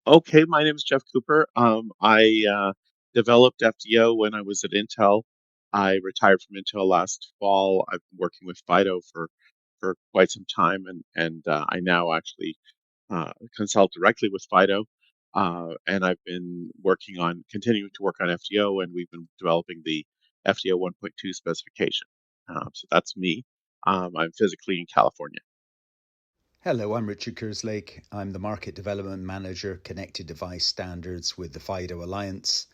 Okay, my name is Jeff Cooper. I developed FDO when I was at Intel. I retired from Intel last fall. I've been working with FIDO for quite some time, and I now actually consult directly with FIDO. And I've been continuing to work on FDO, and we've been developing the FDO 1.2 specification. So that's me. I'm physically in California. Hello, I'm Richard Kerslake. I'm the Market Development Manager, Connected Device Standards with the FIDO Alliance.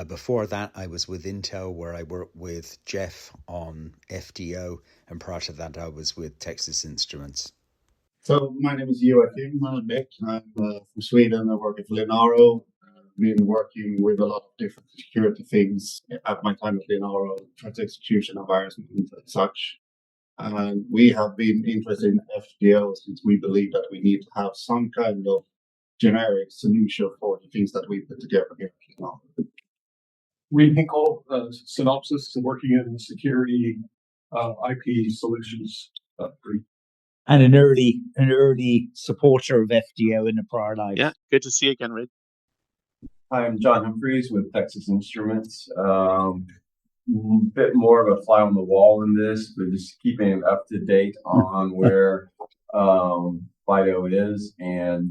Before that, I was with Intel, where I worked with Jeff on FDO, and prior to that, I was with Texas Instruments. So my name is Joachim Beck. I'm from Sweden. I work at Linaro. Been working with a lot of different security things at my time at Linaro, threat execution environment and such. And we have been interested in FDO since we believe that we need to have some kind of generic solution for the things that we put together here at Linaro. Reed Hinkle, Synopsys, working in security IP solutions group. And an early supporter of FDO in a prior life. Yeah, good to see you again, Rid. Hi, I'm John Humphreys with Texas Instruments. Bit more of a fly on the wall in this, but just keeping up to date on where FIDO is, and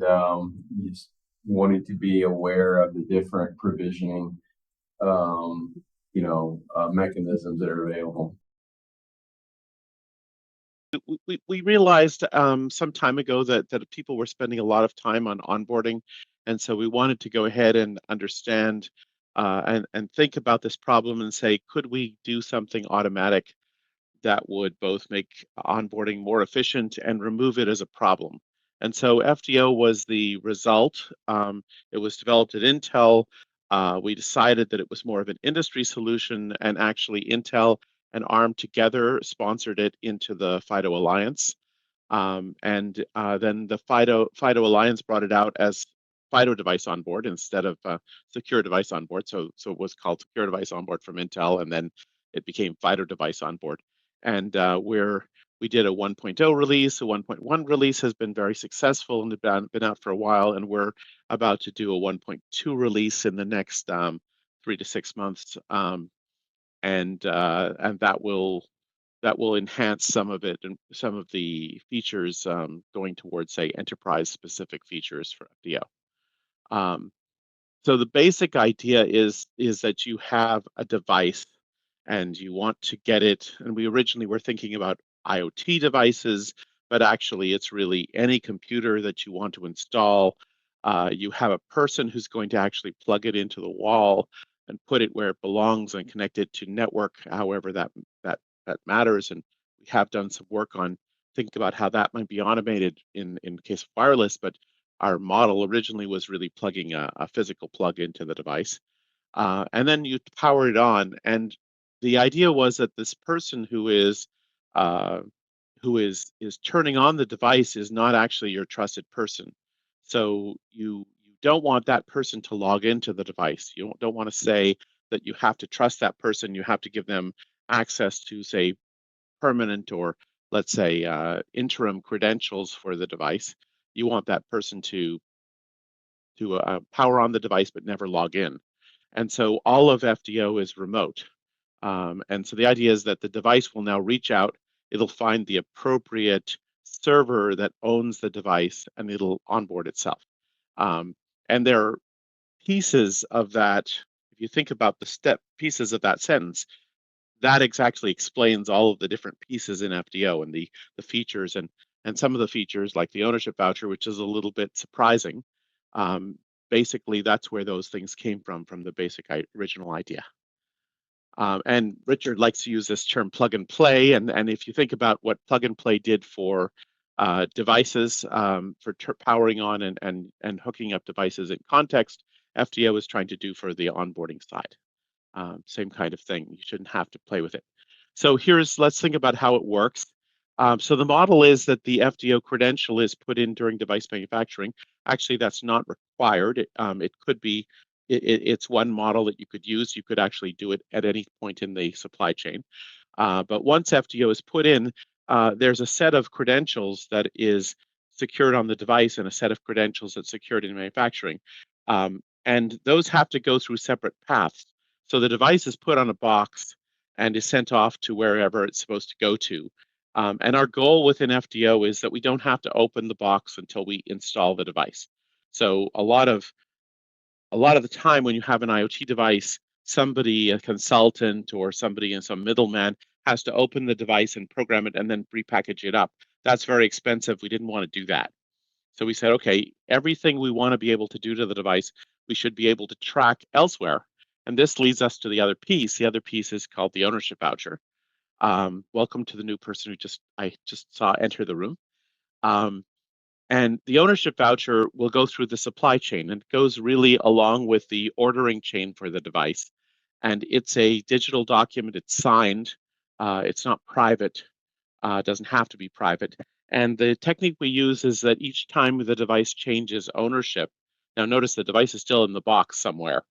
just wanting to be aware of the different provisioning mechanisms that are available. We realized some time ago that people were spending a lot of time on onboarding, and so we wanted to go ahead and understand and think about this problem and say, could we do something automatic that would both make onboarding more efficient and remove it as a problem? And so FDO was the result. It was developed at Intel. We decided that it was more of an industry solution, and actually Intel and ARM together sponsored it into the FIDO Alliance. And then the FIDO Alliance brought it out as FIDO device on board instead of secure device on board. So it was called secure device on board from Intel, and then it became FIDO device on board. And we did a 1.0 release. A 1.1 release has been very successful and been out for a while, and we're about to do a 1.2 release in the next 3 to 6 months. And that will enhance some of it and some of the features going towards, say, enterprise specific features for FDO. So the basic idea is that you have a device and you want to get it. And we originally were thinking about IoT devices, but actually it's really any computer that you want to install. You have a person who's going to actually plug it into the wall and put it where it belongs and connect it to network, however that matters. And we have done some work on thinking about how that might be automated in the case of wireless, but our model originally was really plugging a physical plug into the device. And then you power it on. And the idea was that this person who is turning on the device is not actually your trusted person. So you don't want that person to log into the device. You don't want to say that you have to trust that person. You have to give them access to, say, permanent or, let's say, interim credentials for the device. You want that person to power on the device but never log in. And so all of FDO is remote. And so the idea is that the device will now reach out, it'll find the appropriate server that owns the device, and it'll onboard itself. And there are pieces of that, if you think about the pieces of that sentence, that exactly explains all of the different pieces in FDO and the features and some of the features like the ownership voucher, which is a little bit surprising. Basically, that's where those things came from the basic original idea. And Richard likes to use this term plug and play. And if you think about what plug and play did for devices, for powering on and hooking up devices in context, FDO is trying to do for the onboarding side. Same kind of thing. You shouldn't have to play with it. So let's think about how it works. So the model is that the FDO credential is put in during device manufacturing. Actually, that's not required. It could be, it's one model that you could use. You could actually do it at any point in the supply chain. But once FDO is put in, there's a set of credentials that is secured on the device and a set of credentials that's secured in manufacturing. And those have to go through separate paths. So the device is put on a box and is sent off to wherever it's supposed to go to. And our goal within FDO is that we don't have to open the box until we install the device. So a lot of the time when you have an IoT device, somebody, a consultant or somebody in some middleman, has to open the device and program it and then repackage it up. That's very expensive. We didn't want to do that. So we said, okay, everything we want to be able to do to the device, we should be able to track elsewhere. And this leads us to the other piece. The other piece is called the ownership voucher. Welcome to the new person who I just saw enter the room. And the ownership voucher will go through the supply chain, and it goes really along with the ordering chain for the device. And it's a digital document. It's signed. It's not private. It doesn't have to be private. And the technique we use is that each time the device changes ownership, now notice the device is still in the box somewhere,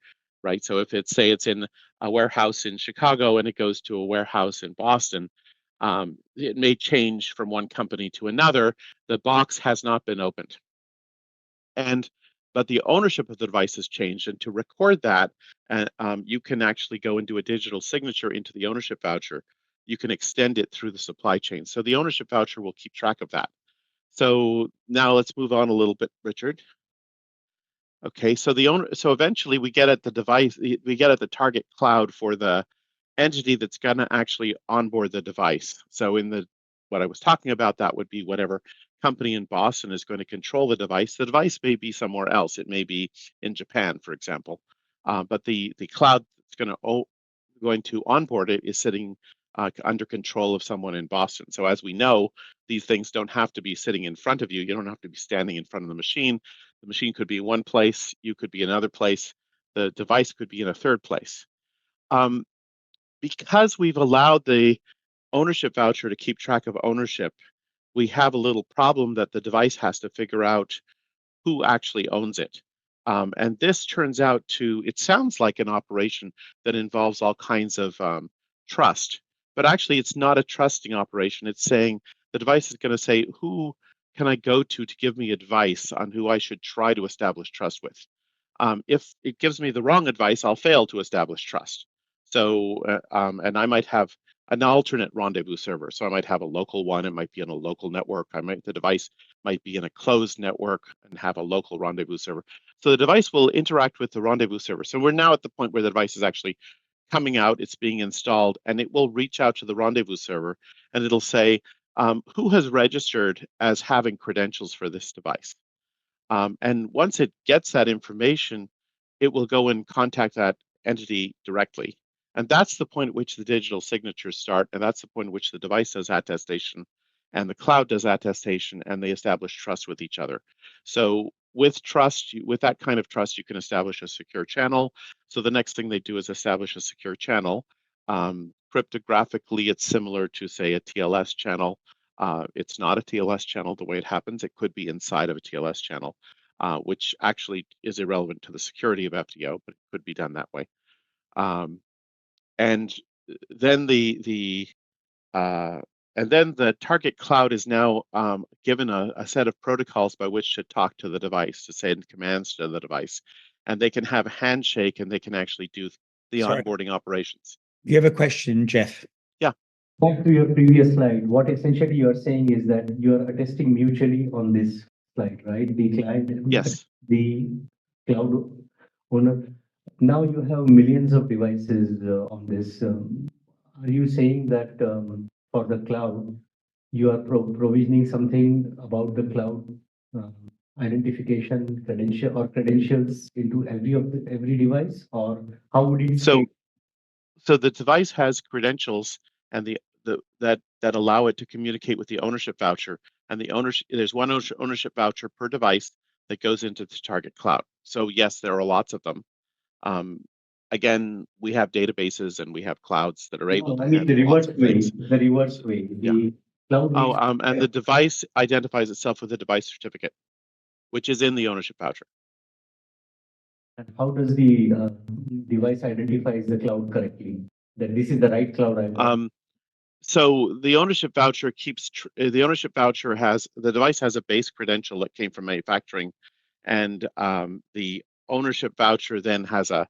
right? So if it's, say it's in a warehouse in Chicago and it goes to a warehouse in Boston, it may change from one company to another. The box has not been opened. But the ownership of the device has changed. And to record that, you can actually go and do a digital signature into the ownership voucher. You can extend it through the supply chain. So the ownership voucher will keep track of that. So now let's move on a little bit, Richard. Okay, so eventually we get at the device, we get at the target cloud for the entity that's going to actually onboard the device. So what I was talking about, that would be whatever company in Boston is going to control the device. The device may be somewhere else. It may be in Japan, for example. But the cloud that's going to onboard it is sitting under control of someone in Boston. So as we know, these things don't have to be sitting in front of you. You don't have to be standing in front of the machine. The machine could be in one place. You could be another place. The device could be in a third place. Because we've allowed the ownership voucher to keep track of ownership, we have a little problem that the device has to figure out who actually owns it. And this turns out it sounds like an operation that involves all kinds of trust, but actually it's not a trusting operation. It's saying the device is going to say, who can I go to give me advice on who I should try to establish trust with? If it gives me the wrong advice, I'll fail to establish trust. So, and I might have an alternate rendezvous server. So I might have a local one. It might be on a local network. The device might be in a closed network and have a local rendezvous server. So the device will interact with the rendezvous server. So we're now at the point where the device is actually coming out, it's being installed, and it will reach out to the rendezvous server and it'll say, who has registered as having credentials for this device? And once it gets that information, it will go and contact that entity directly. And that's the point at which the digital signatures start. And that's the point at which the device does attestation and the cloud does attestation, and they establish trust with each other. So with trust, with that kind of trust, you can establish a secure channel. So the next thing they do is establish a secure channel. Cryptographically, it's similar to, say, a TLS channel. It's not a TLS channel the way it happens. It could be inside of a TLS channel, which actually is irrelevant to the security of FDO, but it could be done that way. And then the target cloud is now given a set of protocols by which to talk to the device, to send commands to the device, and they can have a handshake and they can actually do the onboarding operations. You have a question, Jeff? Yeah. Back to your previous slide, what essentially you are saying is that you are attesting mutually on this slide, right? The client, yes, the cloud owner. Now you have millions of devices on this. Are you saying that for the cloud, you are provisioning something about the cloud identification credentials into every device, or how would it? So the device has credentials and that allow it to communicate with the ownership voucher, and there's one ownership voucher per device that goes into the target cloud. So yes, there are lots of them. Again, we have databases and we have clouds that are able to handle lots of things. The reverse way. The cloud and the device identifies itself with a device certificate, which is in the ownership voucher. And how does the device identifies the cloud correctly? That this is the right cloud I want? So the ownership voucher the ownership voucher the device has a base credential that came from manufacturing, and the ownership voucher then has a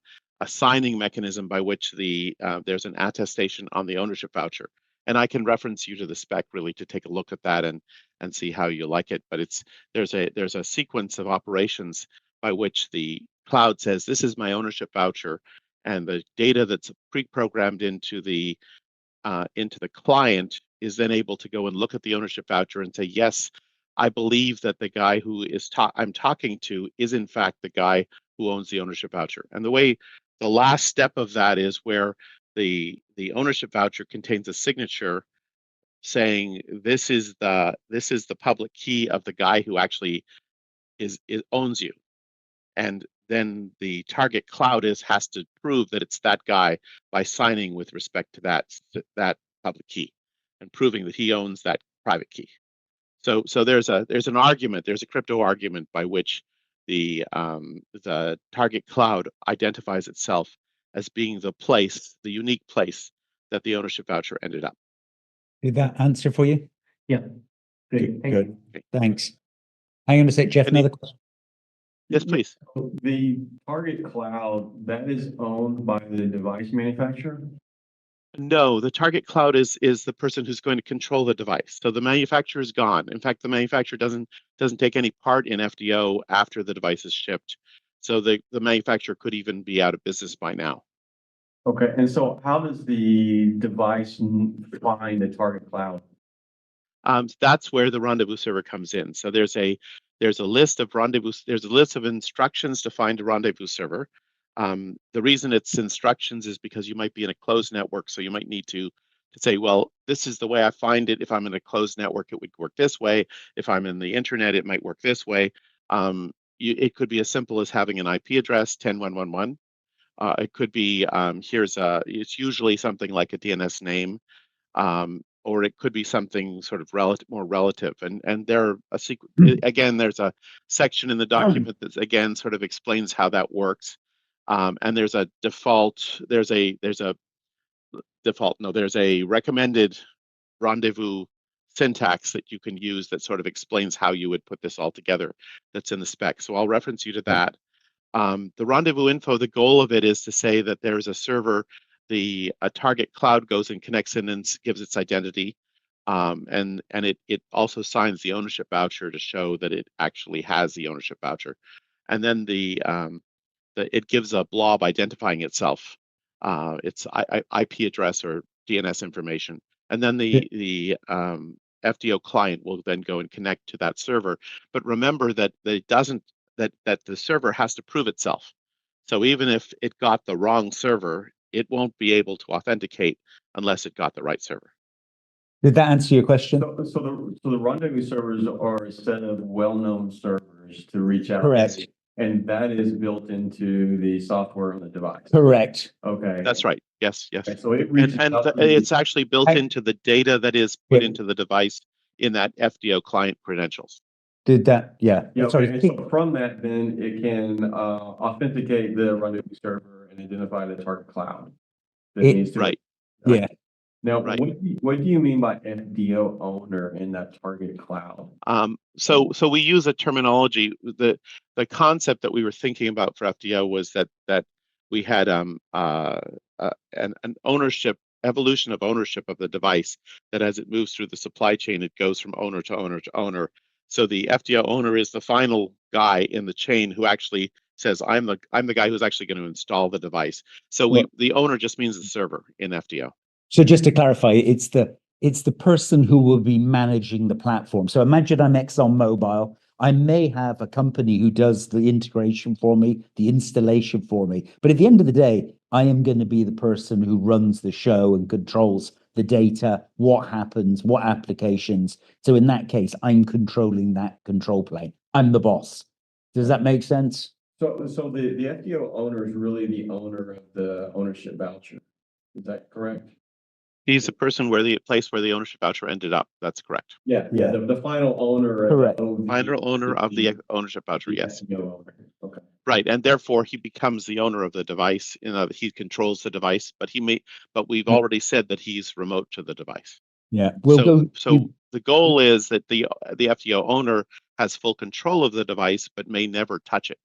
signing mechanism by which there's an attestation on the ownership voucher. And I can reference you to the spec really to take a look at that and see how you like it. But there's a sequence of operations by which the cloud says this is my ownership voucher, and the data that's pre-programmed into the client is then able to go and look at the ownership voucher and say, yes, I believe that the guy who I'm talking to is in fact the guy who owns the ownership voucher. And the last step of that is where the ownership voucher contains a signature saying this is the public key of the guy who actually owns you. And then the target cloud has to prove that it's that guy by signing with respect to that public key and proving that he owns that private key. So there's an argument, there's a crypto argument by which the target cloud identifies itself as being the unique place that the ownership voucher ended up. Did that answer for you? Yeah, great. Thank Good. you. Thanks. Hang on a sec, Jeff. Another question. Yes, please. The target cloud, that is owned by the device manufacturer? No, the target cloud is the person who's going to control the device. So the manufacturer is gone. In fact, the manufacturer doesn't take any part in FDO after the device is shipped. So the manufacturer could even be out of business by now. Okay, and so how does the device find the target cloud? That's where the rendezvous server comes in. So there's a list of instructions to find a rendezvous server. The reason it's instructions is because you might be in a closed network, so you might need to say, well, this is the way I find it. If I'm in a closed network, it would work this way. If I'm in the internet, it might work this way. It could be as simple as having an IP address, 10.1.1.1. It could be it's usually something like a DNS name. Or it could be something sort of more relative. And again, there's a section in the document that again sort of explains how that works. And there's a recommended rendezvous syntax that you can use that sort of explains how you would put this all together. That's in the spec. So I'll reference you to that. The rendezvous info, the goal of it is to say that there's a server, a target cloud goes and connects in and gives its identity. And it also signs the ownership voucher to show that it actually has the ownership voucher. And then it gives a blob identifying itself. It's IP address or DNS information. And then the FDO client will then go and connect to that server. But remember that that the server has to prove itself. So even if it got the wrong server, it won't be able to authenticate unless it got the right server. Did that answer your question? So the rendezvous servers are a set of well-known servers to reach out. Correct. And that is built into the software on the device. Correct. Okay. That's right. Yes. Okay, so it reaches and out it's actually built into the data that is put into the device in that FDO client credentials. Did that? Yeah. Yeah. Sorry. Okay. So from that, then it can authenticate the rendezvous server and identify the target cloud. Right. Yeah. Now, right. what do you mean by FDO owner in that target cloud? So we use a terminology. The concept that we were thinking about for FDO was that we had an evolution of ownership of the device, that as it moves through the supply chain, it goes from owner to owner to owner. So the FDO owner is the final guy in the chain who actually says, I'm the guy who's actually going to install the device. So the owner just means the server in FDO. So just to clarify, it's the person who will be managing the platform. So imagine I'm ExxonMobil. I may have a company who does the integration for me, the installation for me. But at the end of the day, I am going to be the person who runs the show and controls the data, what happens, what applications. So in that case, I'm controlling that control plane. I'm the boss. Does that make sense? So the FDO owner is really the owner of the ownership voucher. Is that correct? He's the person where the ownership voucher ended up. That's correct. Yeah. The final owner. Correct. Final owner of the ownership voucher. Yes. FDO owner. Okay. Right, and therefore he becomes the owner of the device. He controls the device, but we've already said that he's remote to the device. Yeah, we'll go. So the goal is that the FDO owner has full control of the device, but may never touch it.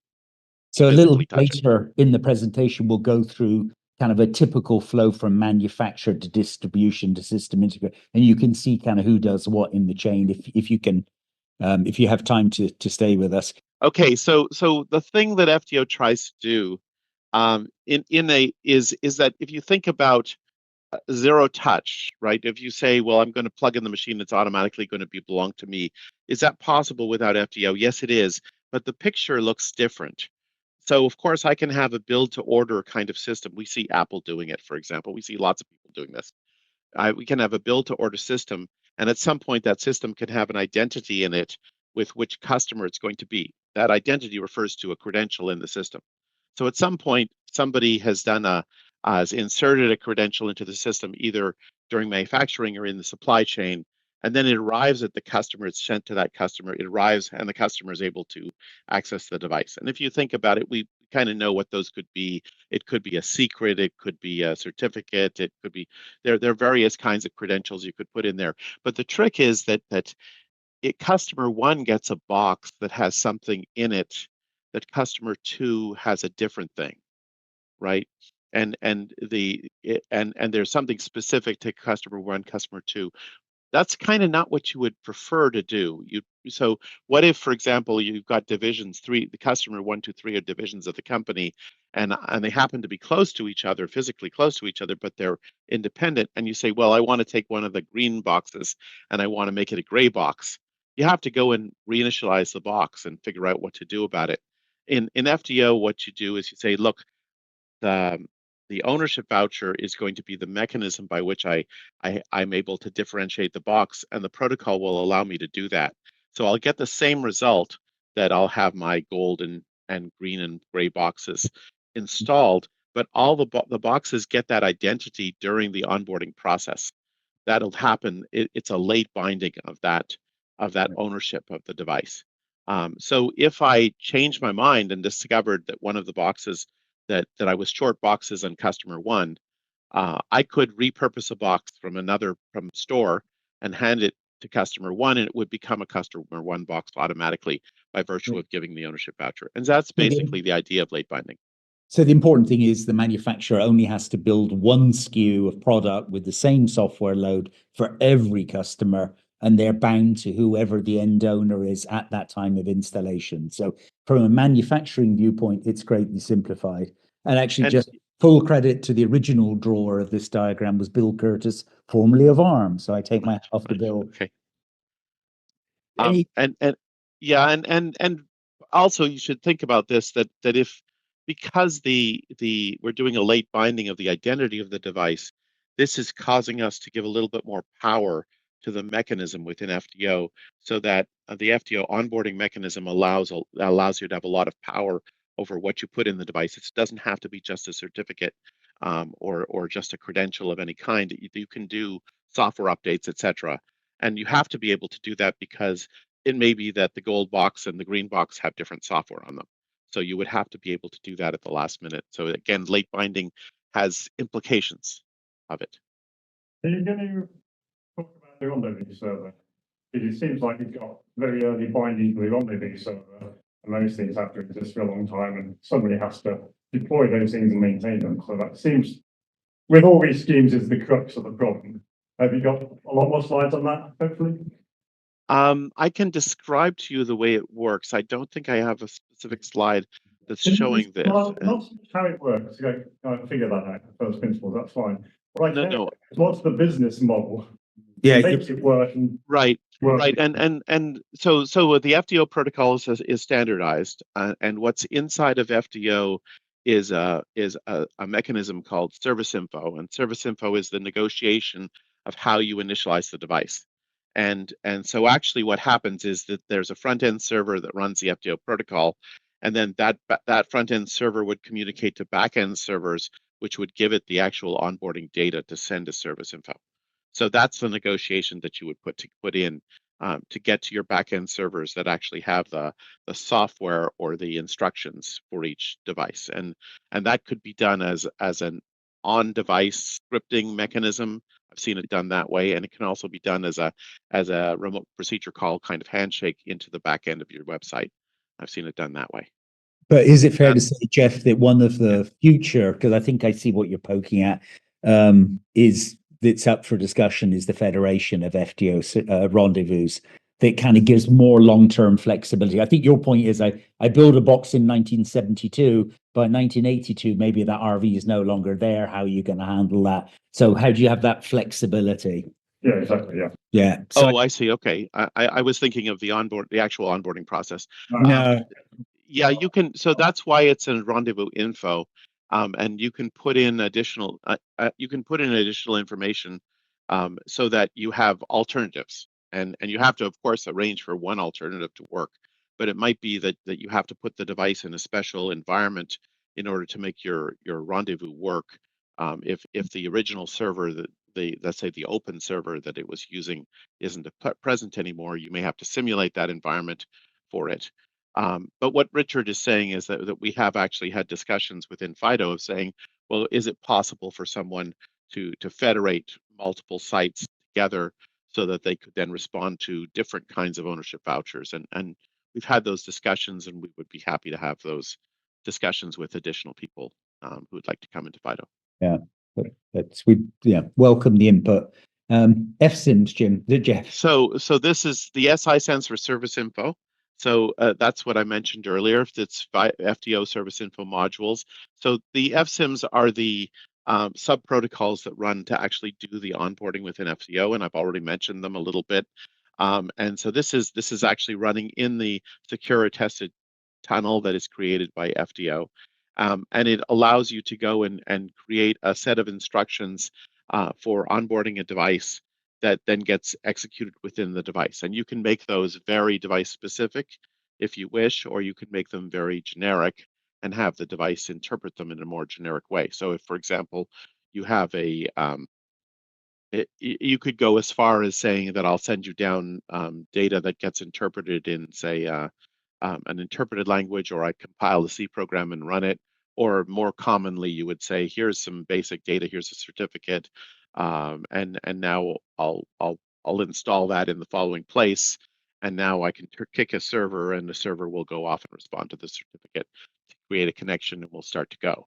So a little physically touch it. later in the presentation, we'll go through kind of a typical flow from manufacturer to distribution to system integrator, and you can see kind of who does what in the chain if you can, if you have time to stay with us. Okay, so the thing that FDO tries to do is that if you think about zero touch, right? If you say, well, I'm going to plug in the machine, it's automatically going to belong to me. Is that possible without FDO? Yes, it is, but the picture looks different. So of course I can have a build to order kind of system. We see Apple doing it, for example. We see lots of people doing this. We can have a build to order system, and at some point that system can have an identity in it with which customer it's going to be. That identity refers to a credential in the system. So at some point, somebody has has inserted a credential into the system, either during manufacturing or in the supply chain, and then it arrives at the customer, it's sent to that customer, it arrives, and the customer is able to access the device. And if you think about it, we kind of know what those could be. It could be a secret, it could be a certificate, it could be, there are various kinds of credentials you could put in there. But the trick is that customer one gets a box that has something in it that customer two has a different thing, right? And there's something specific to customer one, customer two. That's kind of not what you would prefer to do. So what if, for example, you've got divisions, the customer 1, 2, 3 are divisions of the company, and they happen to be close to each other, physically close to each other, but they're independent. And you say, well, I want to take one of the green boxes and I want to make it a gray box. You have to go and reinitialize the box and figure out what to do about it. In FDO, what you do is you say, look, the ownership voucher is going to be the mechanism by which I'm able to differentiate the box, and the protocol will allow me to do that. So I'll get the same result, that I'll have my gold and green and gray boxes installed, but all the boxes get that identity during the onboarding process. That'll happen. It's a late binding of that ownership of the device. So if I change my mind and discovered that one of the boxes that I was short boxes on customer one, I could repurpose a box from store and hand it to customer one, and it would become a customer one box automatically by virtue of giving the ownership voucher. And that's basically the idea of late binding. So the important thing is the manufacturer only has to build one SKU of product with the same software load for every customer, and they're bound to whoever the end owner is at that time of installation. So from a manufacturing viewpoint, it's greatly simplified. And actually, just full credit to the original drawer of this diagram was Bill Curtis, formerly of ARM. So I take my hat off to Bill. Okay. And also you should think about this, that if, because we're doing a late binding of the identity of the device, this is causing us to give a little bit more power to the mechanism within FDO, so that the FDO onboarding mechanism allows you to have a lot of power over what you put in the device. It doesn't have to be just a certificate or just a credential of any kind. You can do software updates, etc. And you have to be able to do that because it may be that the gold box and the green box have different software on them. So you would have to be able to do that at the last minute. So again, late binding has implications of it. Are you going to talk about the rendezvous server? Because it seems like you've got very early binding to the rendezvous server, and those things have to exist for a long time, and somebody has to deploy those things and maintain them. So that seems, with all these schemes, is the crux of the problem. Have you got a lot more slides on that, hopefully? I can describe to you the way it works. I don't think I have a specific slide that's showing this. Well, not so much how it works. I figure that out, first principles, that's fine. What I care is what's the business model? Yeah, makes it work. Right. And so the FDO protocol is standardized, and what's inside of FDO is a mechanism called service info, and service info is the negotiation of how you initialize the device. And so actually what happens is that there's a front end server that runs the FDO protocol, and then that front end server would communicate to back end servers, which would give it the actual onboarding data to send to service info. So that's the negotiation that you would put in. to get to your backend servers that actually have the software or the instructions for each device, and that could be done as an on-device scripting mechanism. I've seen it done that way, and it can also be done as a remote procedure call kind of handshake into the back end of your website. I've seen it done that way. But is it fair to say, Jeff, that one of the future, because I think I see what you're poking at, is that's up for discussion is the federation of FDO rendezvous that kind of gives more long-term flexibility. I think your point is I build a box in 1972, by 1982, maybe that RV is no longer there. How are you going to handle that? So how do you have that flexibility? Yeah, exactly. Yeah. Yeah. So I see. Okay. I was thinking of the actual onboarding process. no. Yeah, you can. So that's why it's in rendezvous info, and you can put in additional information, so that you have alternatives, and you have to, of course, arrange for one alternative to work. But it might be that you have to put the device in a special environment in order to make your rendezvous work. If the original server, let's say the open server that it was using isn't present anymore, you may have to simulate that environment for it. But what Richard is saying is that we have actually had discussions within FIDO of saying, well, is it possible for someone to federate multiple sites together so that they could then respond to different kinds of ownership vouchers? And we've had those discussions, and we would be happy to have those discussions with additional people who would like to come into FIDO. Yeah, we welcome the input. FSIMs, Jim, Jeff. So this is the SI stands for service info. So that's what I mentioned earlier. It's FDO service info modules. So the FSIMs are the sub protocols that run to actually do the onboarding within FDO, and I've already mentioned them a little bit. And so this is actually running in the secure attested tunnel that is created by FDO. And it allows you to go and create a set of instructions for onboarding a device that then gets executed within the device. And you can make those very device specific if you wish, or you can make them very generic and have the device interpret them in a more generic way. So if, for example, you have you could go as far as saying that I'll send you down data that gets interpreted in, say, an interpreted language, or I compile the C program and run it. Or more commonly, you would say, here's some basic data, here's a certificate, and now I'll install that in the following place, and now I can kick a server, and the server will go off and respond to the certificate to create a connection, and we'll start to go.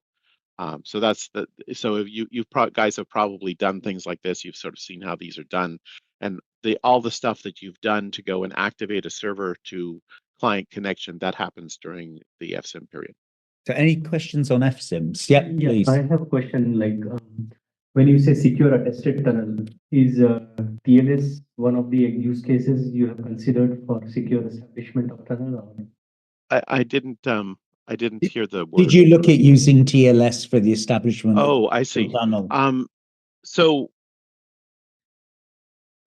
So that's so you guys have probably done things like this. You've sort of seen how these are done, and all the stuff that you've done to go and activate a server to client connection, that happens during the FSIM period. So any questions on FSIMs? Yeah, please. I have a question. Like when you say secure attested tunnel, is TLS one of the use cases you have considered for secure establishment of tunnel? Or? I didn't hear the word. Did you look at using TLS for the establishment? Oh, I see. Tunnel?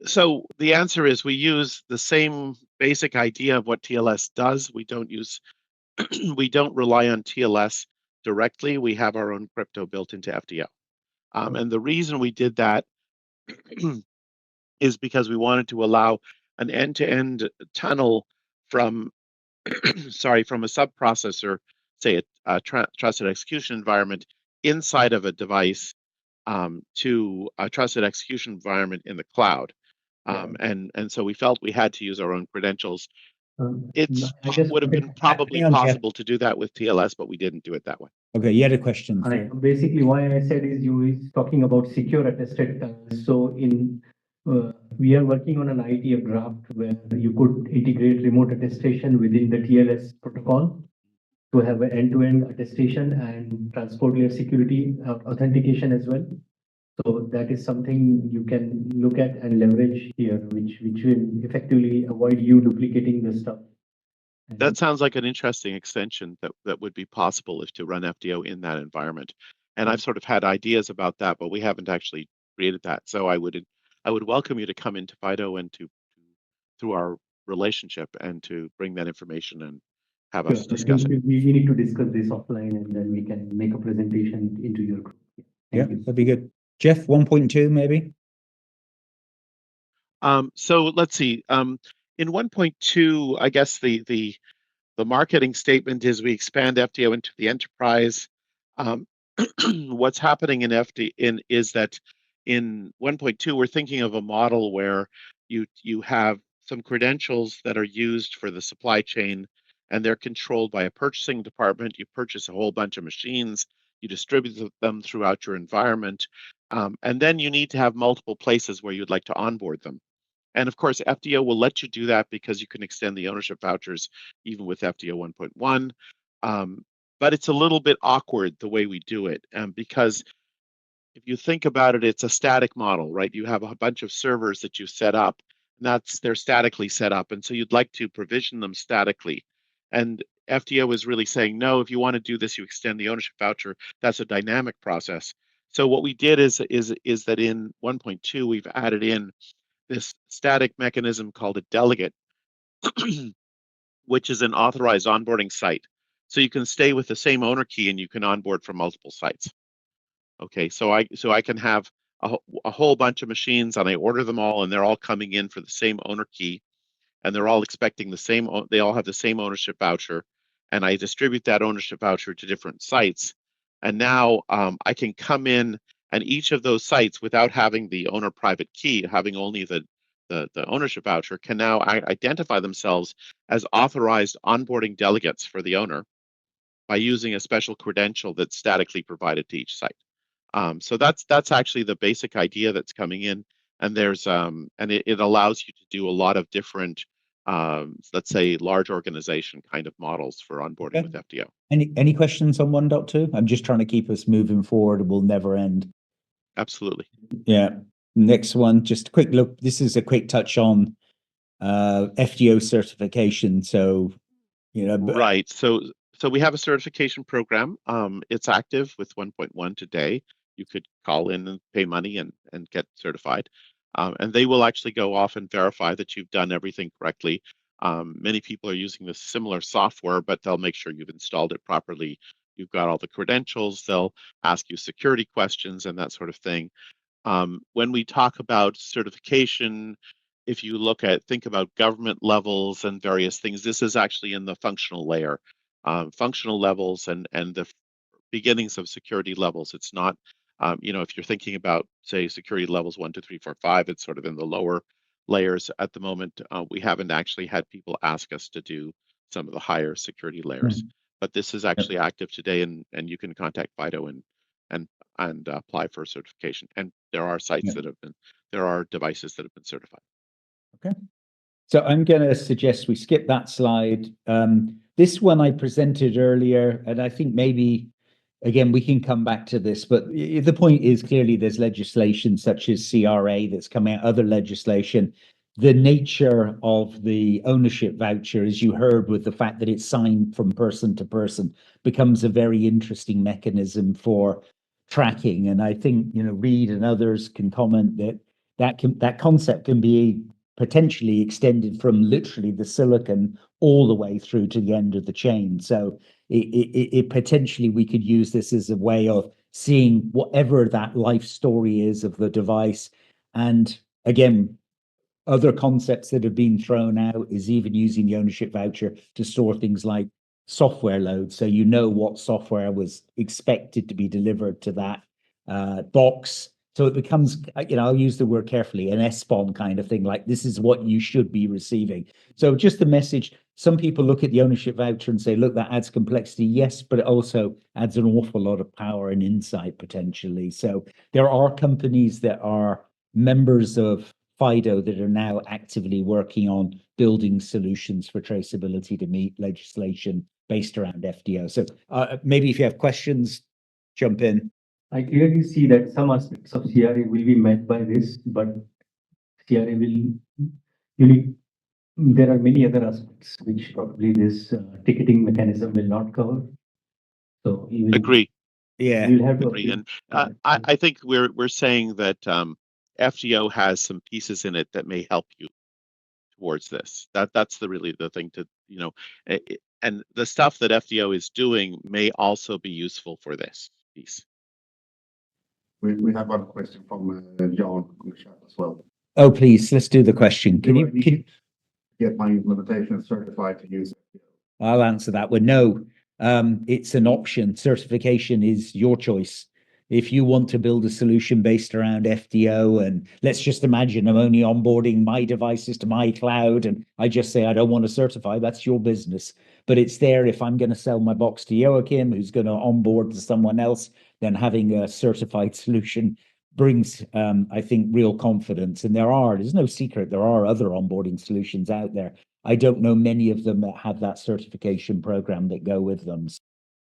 So the answer is we use the same basic idea of what TLS does. We don't rely on TLS directly. We have our own crypto built into FDO. And the reason we did that is because we wanted to allow an end-to-end tunnel from from a sub-processor, say a trusted execution environment inside of a device, to a trusted execution environment in the cloud. And so we felt we had to use our own credentials. It would have been probably possible to do that with TLS, but we didn't do it that way. Okay, you had a question. Basically, why I said is you is talking about secure attested tunnels. So we are working on an ITF draft where you could integrate remote attestation within the TLS protocol to have an end-to-end attestation and transport layer security authentication as well. So that is something you can look at and leverage here, which will effectively avoid you duplicating the stuff. That sounds like an interesting extension that would be possible if to run FDO in that environment. And I've sort of had ideas about that, but we haven't actually created that. So I would welcome you to come into FIDO and through our relationship and to bring that information and have us discuss it. We need to discuss this offline, and then we can make a presentation into your group. Thank you. That'd be good. Jeff, 1.2 maybe? So let's see. In 1.2, I guess the marketing statement is we expand FDO into the enterprise. What's happening in is that in 1.2 we're thinking of a model where you have some credentials that are used for the supply chain, and they're controlled by a purchasing department. You purchase a whole bunch of machines, you distribute them throughout your environment, and then you need to have multiple places where you'd like to onboard them. And of course, FDO will let you do that because you can extend the ownership vouchers even with FDO 1.1. But it's a little bit awkward the way we do it, because if you think about it, it's a static model, right? You have a bunch of servers that you set up, and they're statically set up, and so you'd like to provision them statically. And FDO is really saying, no, if you want to do this, you extend the ownership voucher. That's a dynamic process. So what we did is that in 1.2 we've added in this static mechanism called a delegate, which is an authorized onboarding site. So you can stay with the same owner key and you can onboard from multiple sites. Okay, so I can have a whole bunch of machines and I order them all and they're all coming in for the same owner key, and they're all expecting the same, they all have the same ownership voucher, and I distribute that ownership voucher to different sites. And now I can come in, and each of those sites, without having the owner private key, having only the ownership voucher, can now identify themselves as authorized onboarding delegates for the owner by using a special credential that's statically provided to each site. So that's actually the basic idea that's coming in, and there's and it allows you to do a lot of different, let's say, large organization kind of models for onboarding with FDO. Any questions on 1.2? I'm just trying to keep us moving forward. It will never end. Absolutely. Yeah. Next one, just a quick look. This is a quick touch on FDO certification. So, right. So we have a certification program. It's active with 1.1 today. You could call in and pay money and get certified. And they will actually go off and verify that you've done everything correctly. Many people are using this similar software, but they'll make sure you've installed it properly. You've got all the credentials. They'll ask you security questions and that sort of thing. When we talk about certification, if you think about government levels and various things, this is actually in the functional layer, functional levels and the beginnings of security levels. It's not, if you're thinking about, say, security levels 1, 2, 3, 4, 5, it's sort of in the lower layers at the moment. We haven't actually had people ask us to do some of the higher security layers, but this is actually active today, and you can contact FIDO and apply for certification. And there are sites there are devices that have been certified. Okay. So I'm going to suggest we skip that slide. This one I presented earlier, and I think maybe, again, we can come back to this, but the point is clearly there's legislation such as CRA that's coming out, other legislation. The nature of the ownership voucher, as you heard, with the fact that it's signed from person to person, becomes a very interesting mechanism for tracking. And I think, Reid and others can comment that concept can be potentially extended from literally the silicon all the way through to the end of the chain. So it potentially, we could use this as a way of seeing whatever that life story is of the device. And again, other concepts that have been thrown out is even using the ownership voucher to store things like software loads. So what software was expected to be delivered to that box. So it becomes, I'll use the word carefully, an SBOM kind of thing, like this is what you should be receiving. So just the message, some people look at the ownership voucher and say, look, that adds complexity. Yes, but it also adds an awful lot of power and insight potentially. So there are companies that are members of FIDO that are now actively working on building solutions for traceability to meet legislation based around FDO. So maybe if you have questions, jump in. I clearly see that some aspects of CRA will be met by this, but CRA will there are many other aspects which probably this ticketing mechanism will not cover. So you will agree. Yeah, you'll have to agree. And I think we're saying that FDO has some pieces in it that may help you towards this. That's really the thing to, and the stuff that FDO is doing may also be useful for this piece. We have one question from John on the chat as well. Oh, please, let's do the question. Do I need to get my implementation certified to use it? I'll answer that one. No, it's an option. Certification is your choice. If you want to build a solution based around FDO, and let's just imagine I'm only onboarding my devices to my cloud, and I just say I don't want to certify, that's your business. But it's there if I'm going to sell my box to Joachim, who's going to onboard to someone else, then having a certified solution brings, I think, real confidence. And there's no secret, there are other onboarding solutions out there. I don't know many of them that have that certification program that go with them.